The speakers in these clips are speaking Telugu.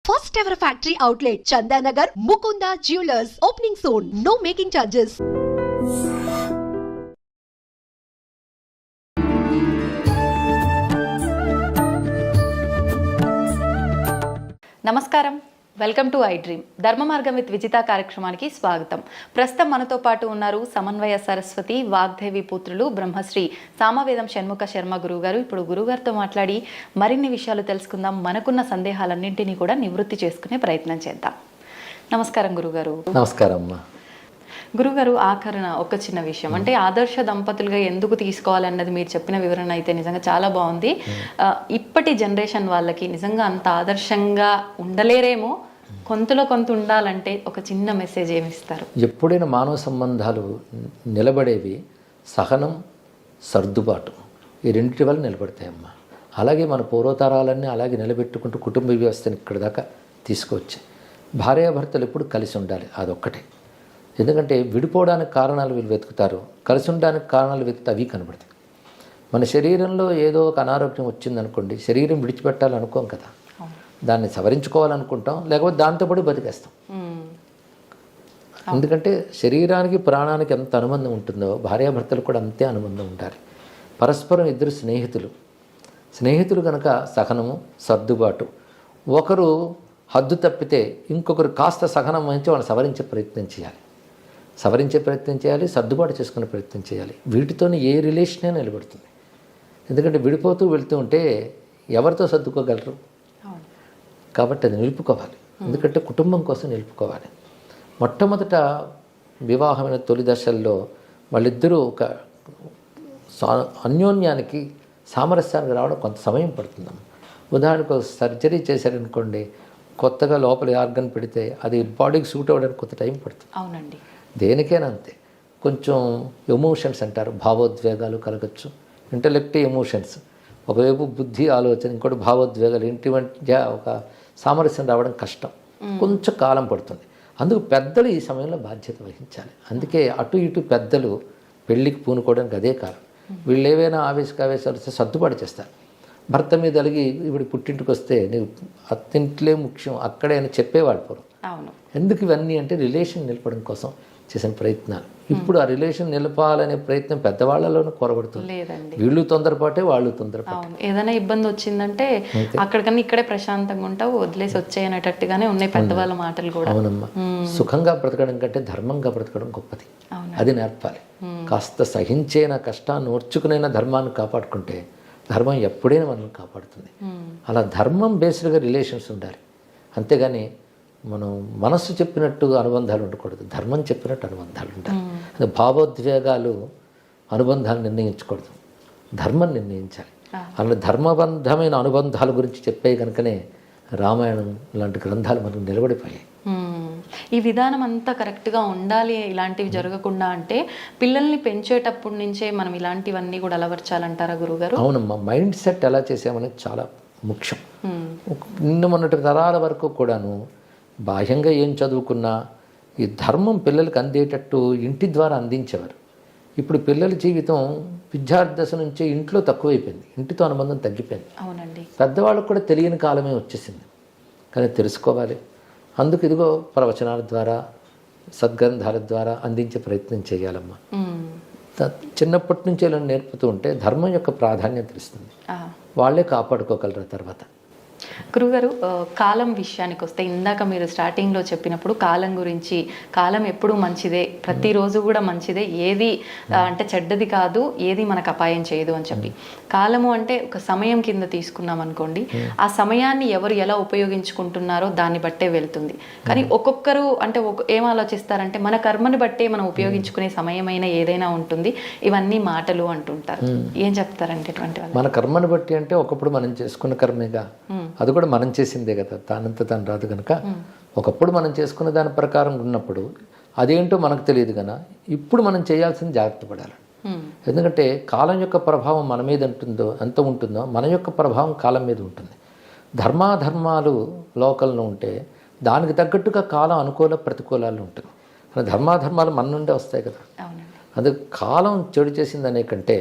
First ever factory outlet, Chandanagar, Mukunda Jewelers. Opening soon. No making charges. నమస్కారం, వెల్కమ్ టు ఐ డ్రీమ్. ధర్మ మార్గం విత్ విజిత కార్యక్రమానికి స్వాగతం. ప్రస్తుతం మనతో పాటు ఉన్నారు సమన్వయ సరస్వతి వాగ్దేవి పుత్రులు బ్రహ్మశ్రీ సామవేదం షణ్ముఖ శర్మ గురువుగారు. ఇప్పుడు గురుగారితో మాట్లాడి మరిన్ని విషయాలు తెలుసుకుందాం. మనకున్న సందేహాలన్నింటినీ కూడా నివృత్తి చేసుకునే ప్రయత్నం చేద్దాం. నమస్కారం గురుగారు. నమస్కారం అమ్మా. గురుగారు, ఆఖరణ ఒక చిన్న విషయం, అంటే ఆదర్శ దంపతులుగా ఎందుకు తీసుకోవాలన్నది మీరు చెప్పిన వివరణ అయితే నిజంగా చాలా బాగుంది. ఇప్పటి జనరేషన్ వాళ్ళకి నిజంగా అంత ఆదర్శంగా ఉండలేరేమో, కొంతలో కొంత ఉండాలంటే ఒక చిన్న మెసేజ్ ఏమిస్తారు? ఎప్పుడైనా మానవ సంబంధాలు నిలబడేవి సహనం, సర్దుబాటు, ఈ రెండింటి వల్ల నిలబడతాయమ్మా. అలాగే మన పూర్వతరాలన్నీ అలాగే నిలబెట్టుకుంటూ కుటుంబ వ్యవస్థను ఇక్కడ దాకా తీసుకొచ్చాయి. భార్యాభర్తలు ఎప్పుడు కలిసి ఉండాలి, అదొక్కటే. ఎందుకంటే విడిపోవడానికి కారణాలు వీళ్ళు వెతుకుతారు, కలిసి ఉండడానికి కారణాలు వెతుకుతా అవి కనబడతాయి. మన శరీరంలో ఏదో ఒక అనారోగ్యం వచ్చిందనుకోండి, శరీరం విడిచిపెట్టాలనుకోం కదా, దాన్ని సవరించుకోవాలనుకుంటాం, లేకపోతే దాంతోపాటు బతికేస్తాం. ఎందుకంటే శరీరానికి ప్రాణానికి ఎంత అనుబంధం ఉంటుందో భార్యాభర్తలు కూడా అంతే అనుబంధం ఉండాలి. పరస్పరం ఇద్దరు స్నేహితులు కనుక సహనము, సర్దుబాటు. ఒకరు హద్దు తప్పితే ఇంకొకరు కాస్త సహనం వహించి వాళ్ళని సవరించే ప్రయత్నం చేయాలి, సర్దుబాటు చేసుకునే ప్రయత్నం చేయాలి. వీటితోనే ఏ రిలేషనే నిలబడుతుంది. ఎందుకంటే విడిపోతూ వెళ్తూ ఉంటే ఎవరితో సర్దుకోగలరు? కాబట్టి అది నిలుపుకోవాలి. ఎందుకంటే కుటుంబం కోసం నిలుపుకోవాలి. మొట్టమొదట వివాహమైన తొలి దశల్లో వాళ్ళిద్దరూ ఒక అన్యోన్యానికి, సామరస్యానికి రావడం కొంత సమయం పడుతుందమ్మ. ఉదాహరణకు ఒక సర్జరీ చేశారనుకోండి, కొత్తగా లోపల ఆర్గన్ పెడితే అది బాడీకి సూట్ అవ్వడానికి కొంత టైం పడుతుంది. అవునండి, దేనికైనా అంతే. కొంచెం ఎమోషన్స్ అంటారు, భావోద్వేగాలు కలగచ్చు. ఇంటలెక్ట్, ఎమోషన్స్, ఒకవైపు బుద్ధి, ఆలోచన, ఇంకోటి భావోద్వేగాలు, ఇంటి మధ్య ఒక సామరస్యం రావడం కష్టం, కొంచెం కాలం పడుతుంది. అందుకు పెద్దలు ఈ సమయంలో బాధ్యత వహించాలి. అందుకే అటు ఇటు పెద్దలు పెళ్ళికి పూనుకోవడానికి అదే కారణం. వీళ్ళు ఏవైనా ఆవేశాలు వస్తే సర్దుబాటు చేస్తారు. భర్త మీద అలిగి ఇప్పుడు పుట్టింటికి వస్తే నీవు అత్తింట్లే ముఖ్యం అక్కడే అని చెప్పేవాడు పూర్వం. ఎందుకు ఇవన్నీ అంటే రిలేషన్ నిలపడం కోసం చేసిన ప్రయత్నాలు. ఇప్పుడు ఆ రిలేషన్ నిలపాలనే ప్రయత్నం పెద్దవాళ్లలోనూ కొరబడుతుంది. వీళ్ళు తొందరపాటే, వాళ్ళు తొందరపాటు. ఏదైనా ఇబ్బంది వచ్చిందంటే అక్కడికన్నా ఇక్కడే ప్రశాంతంగా ఉంటావు, వదిలేసి వచ్చేయనట్టుగానే ఉన్నాయి పెద్దవాళ్ళ మాటలు కూడా. అవునమ్మా. సుఖంగా బ్రతకడం కంటే ధర్మంగా బ్రతకడం గొప్పది. అది నేర్పాలి. కాస్త సహించేన కష్టాన్ని ఓర్చుకునైనా ధర్మాన్ని కాపాడుకుంటే ధర్మం ఎప్పుడైనా మనం కాపాడుతుంది. అలా ధర్మం బేస్డ్గా రిలేషన్స్ ఉండాలి. అంతేగాని మనం మనస్సు చెప్పినట్టు అనుబంధాలు ఉండకూడదు, ధర్మం చెప్పినట్టు అనుబంధాలు ఉండాలి. అది భావోద్వేగాలు అనుబంధాలు నిర్ణయించకూడదు, ధర్మం నిర్ణయించాలి. అలా ధర్మబంధమైన అనుబంధాల గురించి చెప్పే కనుకనే రామాయణం లాంటి గ్రంథాలు మనకు నిలబడిపోయాయి. ఈ విధానం అంతా కరెక్ట్గా ఉండాలి, ఇలాంటివి జరగకుండా అంటే పిల్లల్ని పెంచేటప్పటి నుంచే మనం ఇలాంటివన్నీ కూడా అలవర్చాలంటారా గురుగారు? అవునమ్మా. మైండ్ సెట్ ఎలా చేసామనేది చాలా ముఖ్యం. నిన్న మొన్నటి తరాల వరకు కూడాను బాహ్యంగా ఏం చదువుకున్నా ఈ ధర్మం పిల్లలకు అందేటట్టు ఇంటి ద్వారా అందించేవారు. ఇప్పుడు పిల్లల జీవితం విద్యార్థి దశ నుంచే ఇంట్లో తక్కువైపోయింది, ఇంటితో అనుబంధం తగ్గిపోయింది. అవునండి. పెద్దవాళ్ళకు కూడా తెలియని కాలమే వచ్చేసింది, కానీ తెలుసుకోవాలి. అందుకు ఇదిగో ప్రవచనాల ద్వారా, సద్గ్రంథాల ద్వారా అందించే ప్రయత్నం చేయాలమ్మా. చిన్నప్పటి నుంచి ఇలా నేర్పుతూ ఉంటే ధర్మం యొక్క ప్రాధాన్యత తెలుస్తుంది, వాళ్ళే కాపాడుకోగలరు తర్వాత. గురుగారు, కాలం విషయానికి వస్తే ఇందాక మీరు స్టార్టింగ్లో చెప్పినప్పుడు కాలం గురించి, కాలం ఎప్పుడూ మంచిదే, ప్రతిరోజు కూడా మంచిదే, ఏది అంటే చెడ్డది కాదు, ఏది మనకు అపాయం చేయదు అని చెప్పి. కాలము అంటే ఒక సమయం కింద తీసుకున్నాం అనుకోండి, ఆ సమయాన్ని ఎవరు ఎలా ఉపయోగించుకుంటున్నారో దాన్ని బట్టే వెళ్తుంది. కానీ ఒక్కొక్కరు అంటే ఏం ఆలోచిస్తారంటే మన కర్మని బట్టే మనం ఉపయోగించుకునే సమయమైన ఏదైనా ఉంటుంది, ఇవన్నీ మాటలు అంటుంటారు. ఏం చెప్తారంటే ఇటువంటి వాళ్ళు? మన కర్మని బట్టి అంటే ఒకప్పుడు మనం చేసుకున్న కర్మేగా, అది కూడా మనం చేసిందే కదా, తానంత తాను రాదు కనుక ఒకప్పుడు మనం చేసుకున్న దాని ప్రకారం ఉన్నప్పుడు అదేంటో మనకు తెలియదు కనుక ఇప్పుడు మనం చేయాల్సింది జాగ్రత్త పడాలి. ఎందుకంటే కాలం యొక్క ప్రభావం మన మీద ఎంత ఉంటుందో మన యొక్క ప్రభావం కాలం మీద ఉంటుంది. ధర్మాధర్మాలు లోకల్లో ఉంటే దానికి తగ్గట్టుగా కాలం అనుకూల ప్రతికూలాలు ఉంటుంది. ధర్మాధర్మాలు మన నుండే వస్తాయి కదా. అందుకు కాలం చెడు చేసిందనే కంటే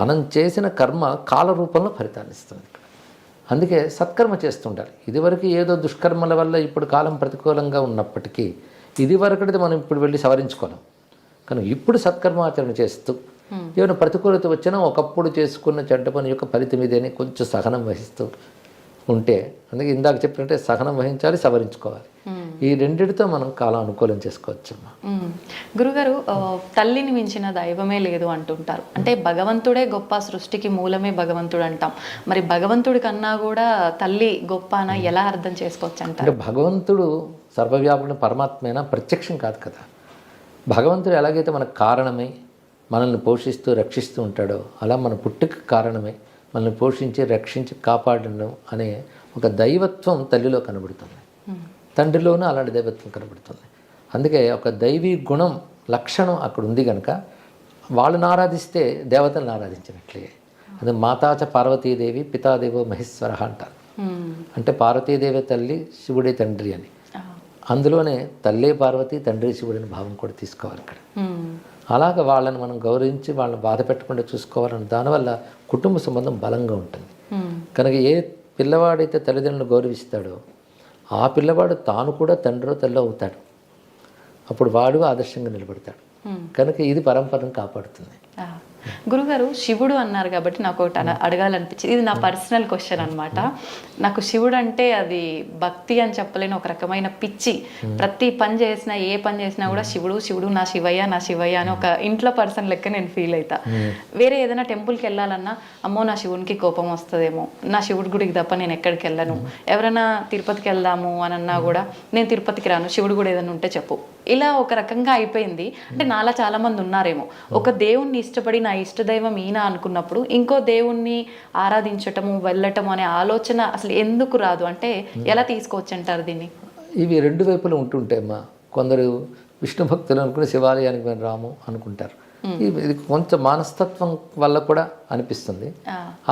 మనం చేసిన కర్మ కాల రూపంలో ఫలితాన్ని ఇస్తుంది. అందుకే సత్కర్మ చేస్తుండాలి. ఇదివరకు ఏదో దుష్కర్మల వల్ల ఇప్పుడు కాలం ప్రతికూలంగా ఉన్నప్పటికీ ఇదివరకటిది మనం ఇప్పుడు వెళ్ళి సవరించుకోలేం. కానీ ఇప్పుడు సత్కర్మాచరణ చేస్తూ ఏమైనా ప్రతికూలత వచ్చినా ఒకప్పుడు చేసుకున్న చెడ్డ పని యొక్క ఫలితం ఇదేని కొంచెం సహనం వహిస్తూ ఉంటే, అందుకే ఇందాక చెప్పినట్టే సహనం వహించాలి, సవరించుకోవాలి. ఈ రెండిటితో మనం కాలం అనుకూలం చేసుకోవచ్చమ్మా. గురుగారు, తల్లిని మించిన దైవమే లేదు అంటుంటారు. అంటే భగవంతుడే గొప్ప, సృష్టికి మూలమే భగవంతుడు అంటాం. మరి భగవంతుడి కన్నా కూడా తల్లి గొప్ప అని ఎలా అర్థం చేసుకోవచ్చు అంటారు? అంటే భగవంతుడు సర్వవ్యాపకుడు పరమాత్మైనా ప్రత్యక్షం కాదు కదా. భగవంతుడు ఎలాగైతే మనకు కారణమై మనల్ని పోషిస్తూ రక్షిస్తూ ఉంటాడో, అలా మన పుట్టుక కారణమై మనల్ని పోషించి రక్షించి కాపాడడం అనే ఒక దైవత్వం తల్లిలో కనబడుతుంది. తండ్రిలోనూ అలాంటి దైవత్వం కనబడుతుంది. అందుకే ఒక దైవీ గుణం లక్షణం అక్కడ ఉంది కనుక వాళ్ళని ఆరాధిస్తే దేవతలను ఆరాధించినట్లే. అది మాతాచ పార్వతీదేవి పితాదేవో మహేశ్వర అంటారు. అంటే పార్వతీదేవి తల్లి, శివుడే తండ్రి అని. అందులోనే తల్లే పార్వతి, తండ్రి శివుడిని భావం కూడా తీసుకోవాలి ఇక్కడ. అలాగ వాళ్ళని మనం గౌరవించి వాళ్ళని బాధ పెట్టకుండా చూసుకోవాలని, దానివల్ల కుటుంబ సంబంధం బలంగా ఉంటుంది. కనుక ఏ పిల్లవాడైతే తల్లిదండ్రులను గౌరవిస్తాడో ఆ పిల్లవాడు తాను కూడా తండ్రో తల్లో అవుతాడు. అప్పుడు వాడు ఆదర్శంగా నిలబడతాడు. కనుక ఇది పరంపరను కాపాడుతుంది. గురుగారు, శివుడు అన్నారు కాబట్టి నాకు ఒకటి అడగాలనిపించింది. ఇది నా పర్సనల్ క్వశ్చన్ అనమాట. నాకు శివుడు అంటే అది భక్తి అని చెప్పలేని ఒక రకమైన పిచ్చి. ప్రతి పని చేసినా, ఏ పని చేసినా కూడా శివుడు శివుడు, నా శివయ్య నా శివయ్య అని ఒక ఇంట్లో పర్సన్ లెక్క నేను ఫీల్ అవుతా. వేరే ఏదైనా టెంపుల్కి వెళ్ళాలన్నా అమ్మో నా శివునికి కోపం వస్తుందేమో, నా శివుడి గుడికి తప్ప నేను ఎక్కడికి వెళ్ళను. ఎవరైనా తిరుపతికి వెళ్దాము అని అన్నా కూడా నేను తిరుపతికి రాను, శివుడు కూడా ఏదైనా ఉంటే చెప్పు. ఇలా ఒక రకంగా అయిపోయింది. అంటే నాలా చాలా మంది ఉన్నారేమో, ఒక దేవుణ్ణి ఇష్టపడి నా ఇష్టదైవం ఈయన అనుకున్నప్పుడు ఇంకో దేవుణ్ణి ఆరాధించటము వెళ్ళటము అనే ఆలోచన అసలు ఎందుకు రాదు? అంటే ఎలా తీసుకోవచ్చు అంటారు దీన్ని? ఇవి రెండు వైపులు ఉంటుంటాయమ్మా. కొందరు విష్ణు భక్తులు అనుకుని శివాలయానికి మేము రాము అనుకుంటారు. ఇది కొంచెం మనస్తత్వం వల్ల కూడా అనిపిస్తుంది.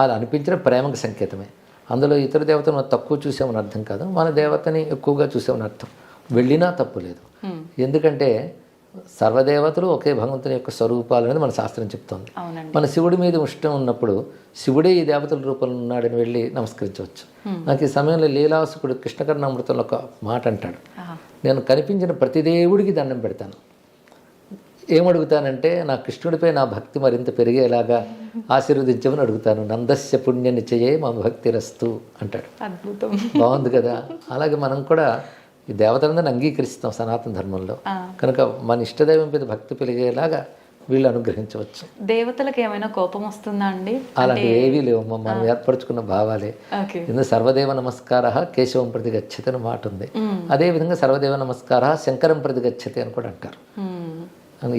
అలా అనిపించిన ప్రేమకు సంకేతమే. అందులో ఇతర దేవతను తక్కువ చూసామని అర్థం కాదు, మన దేవతని ఎక్కువగా చూసామని అర్థం. వెళ్ళినా తప్పు లేదు. ఎందుకంటే సర్వదేవతలు ఒకే భగవంతుని యొక్క స్వరూపాలు అనేది మన శాస్త్రం చెప్తోంది. మన శివుడి మీద ఇష్టం ఉన్నప్పుడు శివుడే ఈ దేవతల రూపంలో ఉన్నాడని వెళ్ళి నమస్కరించవచ్చు. నాకు ఈ సమయంలో లీలాసుకుడు కృష్ణకర్ణామృతంలో ఒక మాట అంటాడు, నేను కనిపించిన ప్రతి దేవుడికి దండం పెడతాను. ఏమడుగుతానంటే నా కృష్ణుడిపై నా భక్తి మరింత పెరిగేలాగా ఆశీర్వదించమని అడుగుతాను. నందస్య పుణ్య నిశ్చయే మా భక్తి రస్తు అంటాడు. అద్భుతం, బాగుంది కదా. అలాగే మనం కూడా ఈ దేవతలందరినీ అంగీకరిస్తాం సనాతన ధర్మంలో. కనుక మన ఇష్టదైవం మీద భక్తి పెరిగేలాగా వీళ్ళు అనుగ్రహించవచ్చు. దేవతలకు ఏమైనా కోపం వస్తుందా అండి? అలాంటివి ఏవీ లేవమ్మా, మనం ఏర్పరచుకున్న భావాలే. ఎందుకు సర్వదేవ నమస్కార కేశవం ప్రతి గచ్చతి అని మాట ఉంది. అదేవిధంగా సర్వదేవ నమస్కార శంకరం ప్రతి గచ్చతి అని కూడా అంటారు.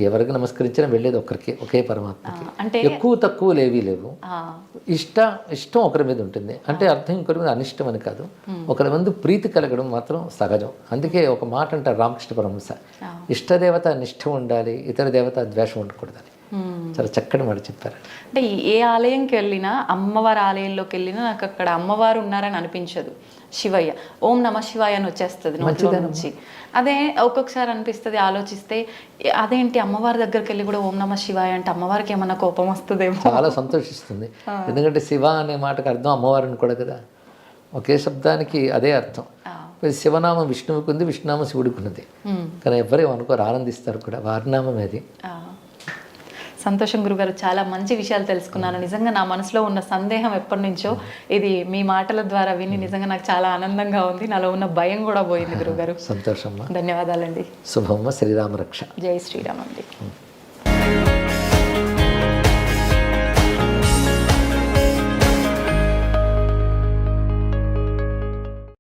ఎవరికి నమస్కరించినా వెళ్ళేది ఒక్కరికి, ఒకే పరమాత్మకి. అంటే ఎక్కువ తక్కువలు ఏవీ లేవు. ఇష్టం ఒకరి మీద ఉంటుంది. అంటే అర్థం ఇంకొకరి మీద అనిష్టం అని కాదు, ఒకరి మంది ప్రీతి కలగడం మాత్రం సహజం. అందుకే ఒక మాట అంటారు రామకృష్ణ పరమహంస, ఇష్టదేవత నిష్ఠ ఉండాలి, ఇతర దేవత ద్వేషం ఉండకూడదని. చాలా చక్కటి మాట చెప్పారు. అంటే ఏ ఆలయంకి వెళ్ళినా, అమ్మవారి ఆలయంలోకి వెళ్ళినా నాకు అక్కడ అమ్మవారు ఉన్నారని అనిపించదు. శివయ్య ఓం నమ శివాయ అని వచ్చేస్తుంది నోట్లో నుంచి. అదే ఒక్కొక్కసారి అనిపిస్తుంది ఆలోచిస్తే, అదేంటి అమ్మవారి దగ్గరికి వెళ్ళి కూడా ఓం నమ శివాయ అంటే అమ్మవారికి ఏమన్నా కోపం వస్తుందేమో. చాలా సంతోషిస్తుంది. ఎందుకంటే శివ అనే మాటకు అర్థం అమ్మవారిని కూడా కదా, ఒకే శబ్దానికి అదే అర్థం. శివనామం విష్ణువుకి ఉంది, విష్ణునామం శివుడికి ఉన్నది. కానీ ఎవరేమో అనుకోరు, ఆనందిస్తారు కూడా. వారినామం అది. సంతోషం గురుగారు, చాలా మంచి విషయాలు తెలుసుకున్నాను. నిజంగా నా మనసులో ఉన్న సందేహం ఎప్పటి నుంచో ఇది మీ మాటల ద్వారా విని నిజంగా నాకు చాలా ఆనందంగా ఉంది. నాలో ఉన్న భయం కూడా పోయింది గురుగారు. సంతోషమ్మా, ధన్యవాదాలండి. శుభమ్మ. శ్రీరామ రక్ష. జై శ్రీరామ్ అండి.